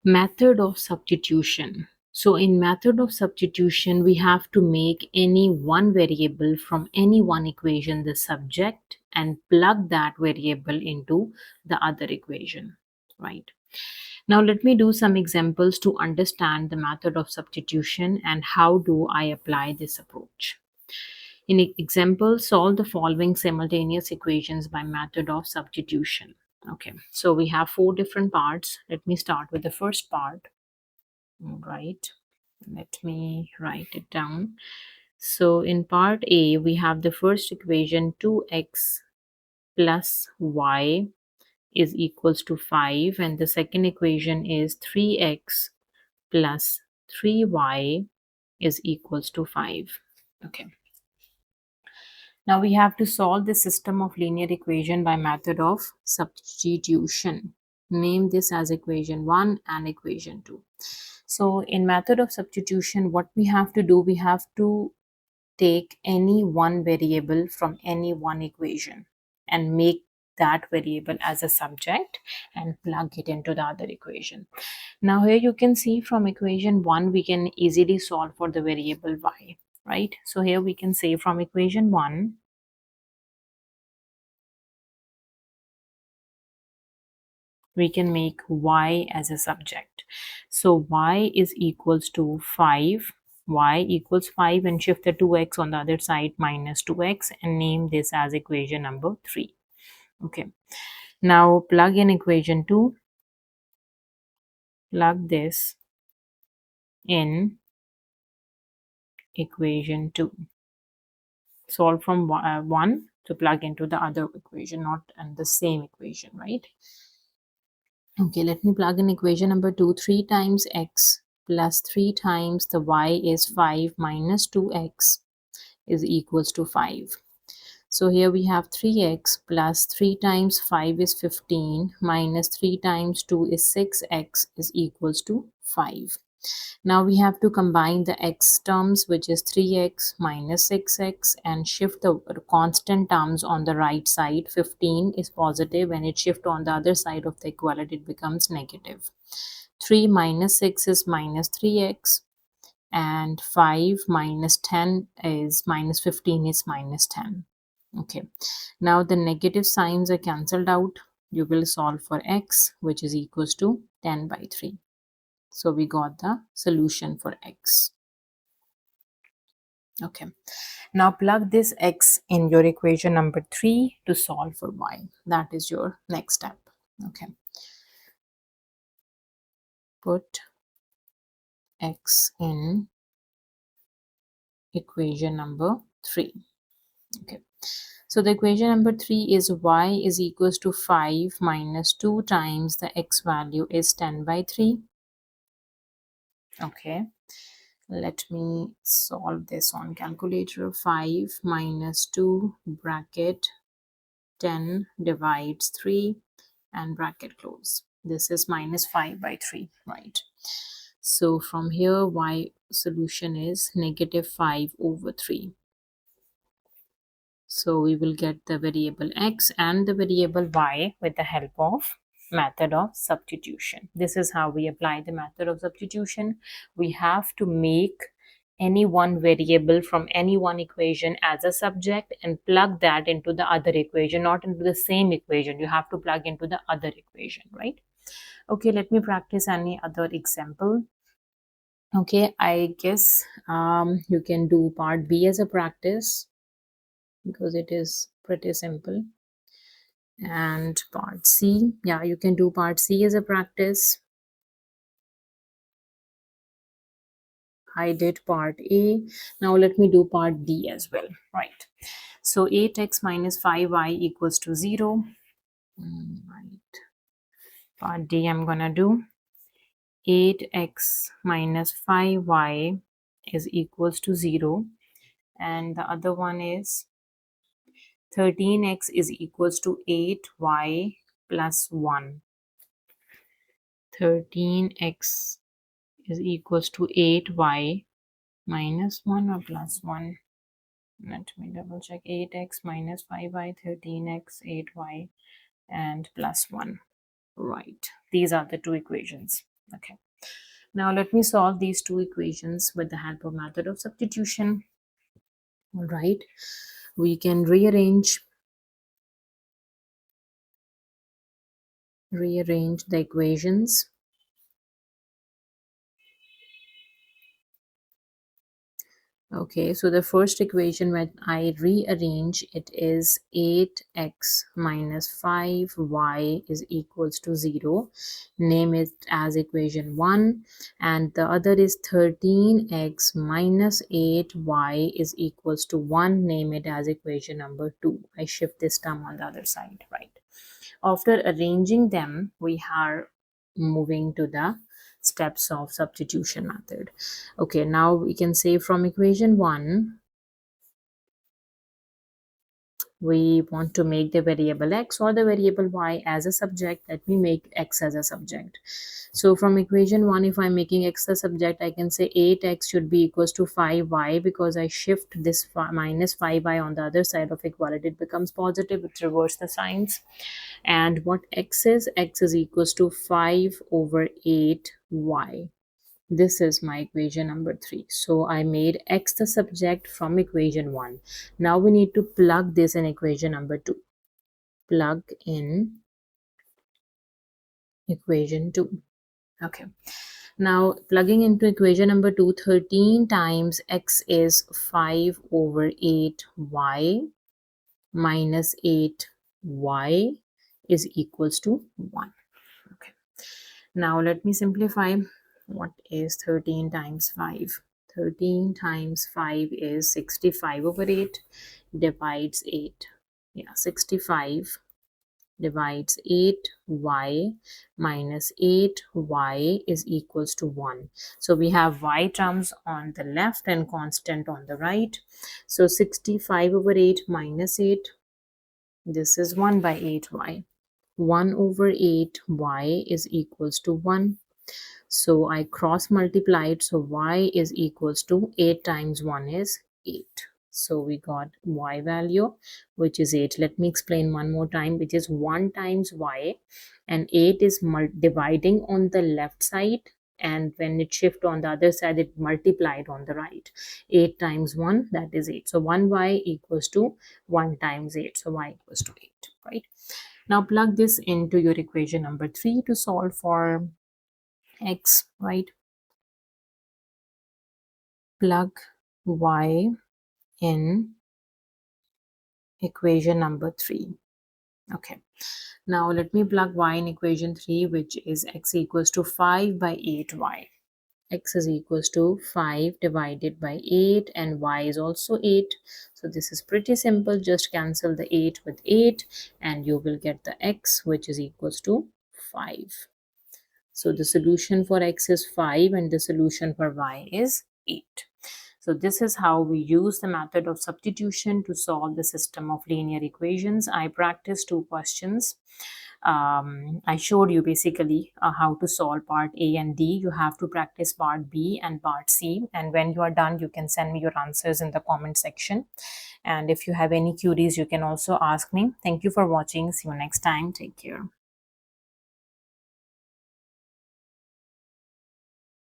Method of substitution. So in method of substitution, we have to make any one variable from any one equation the subject and plug that variable into the other equation, right? Now let me do some examples to understand the method of substitution and how do I apply this approach. In example, solve the following simultaneous equations by method of substitution. Okay, so we have four different parts. Let me start with the first part. Right, let me write it down. So in part A, we have the first equation 2x plus y is equals to 5, and the second equation is 3x plus 3y is equals to 5. Okay. Now we have to solve the system of linear equation by method of substitution. Name this as equation 1 and equation 2. So in method of substitution, what we have to do, we have to take any one variable from any one equation and make that variable as a subject and plug it into the other equation. Now here you can see from equation 1 we can easily solve for the variable y, right? So here we can say from equation 1 we can make y as a subject. So y is equals to 5, y equals 5, and shift the 2x on the other side minus 2x and name this as equation number 3. Okay, now plug in equation 2, plug this in equation 2. Solve from 1 to plug into the other equation, not in the same equation, right? Okay, let me plug in equation number 2. 3 times x plus 3 times the y is 5 minus 2x is equals to 5. So here we have 3x plus 3 times 5 is 15 minus 3 times 2 is 6x is equals to 5. Now we have to combine the x terms, which is 3x minus 6x, and shift the constant terms on the right side. 15 is positive, and it shift on the other side of the equality, it becomes negative. 3 minus 6 is minus 3x, and 5 minus 10 is minus 15 is minus 10. Okay, now the negative signs are cancelled out. You will solve for x, which is equals to 10 by 3. So we got the solution for x. Okay, now plug this x in your equation number 3 to solve for y. That is your next step. Okay, put x in equation number 3. Okay, so the equation number 3 is y is equals to 5 minus 2 times the x value is 10 by 3. Okay, let me solve this on calculator. 5 minus 2 bracket 10 divides 3 and bracket close. This is minus 5 by 3, right? So from here y solution is negative 5 over 3. So we will get the variable x and the variable y with the help of method of substitution. This is how we apply the method of substitution. We have to make any one variable from any one equation as a subject and plug that into the other equation, not into the same equation. You have to plug into the other equation, right? Okay, let me practice any other example. Okay, I guess you can do part B as a practice because it is pretty simple. And part C, yeah, you can do part C as a practice. I did part A. Now let me do part D as well, right? So 8x minus 5y equals to 0. Right. Part D, I'm gonna do 8x minus 5y is equals to 0. And the other one is 13x is equals to 8y plus 1. 13x is equals to 8y minus 1 or plus 1. Let me double check. 8x minus 5y, 13x, 8y, and plus 1. Right. These are the two equations. Okay. Now let me solve these two equations with the help of method of substitution. All right. We can rearrange the equations. Okay, so the first equation, when I rearrange, it is 8x minus 5y is equals to 0. Name it as equation 1. And the other is 13x minus 8y is equals to 1. Name it as equation number 2. I shift this term on the other side, right? After arranging them, we are moving to the steps of substitution method. Okay, now we can say from equation 1, we want to make the variable x or the variable y as a subject. Let me make x as a subject. So from equation 1, if I'm making x a subject, I can say 8x should be equals to 5y, because I shift this minus 5y on the other side of equality. It becomes positive, it reverses the signs. And what x is equals to 5 over 8y. This is my equation number 3. So I made x the subject from equation 1. Now we need to plug this in equation number 2. Plug in equation 2. Okay. Now plugging into equation number 2, 13 times x is 5 over 8y minus 8y is equals to 1. Okay. Now let me simplify. What is 13 times 5? 13 times 5 is 65 over 8 divides 8. Yeah, 65 divides 8y minus 8y is equals to 1. So we have y terms on the left and constant on the right. So 65 over 8 minus 8, this is 1 by 8y. 1 over 8y is equals to 1. So I cross multiplied. So y is equals to 8 times 1 is 8. So we got y value, which is 8. Let me explain one more time, which is 1 times y, and 8 is dividing on the left side, and when it shift on the other side, it multiplied on the right. 8 times 1, that is 8. So 1y equals to 1 times 8. So y equals to 8, right? Now plug this into your equation number 3 to solve for x, right? Plug y in equation number 3. Okay. Now let me plug y in equation 3, which is x equals to 5 by 8y. X is equals to 5 divided by 8, and y is also 8. So this is pretty simple. Just cancel the 8 with 8 and you will get the x, which is equals to 5. So the solution for x is 5 and the solution for y is 8. So this is how we use the method of substitution to solve the system of linear equations. I practiced 2 questions. I showed you basically how to solve part A and D. You have to practice part B and part C. And when you are done, you can send me your answers in the comment section. And if you have any queries, you can also ask me. Thank you for watching. See you next time. Take care.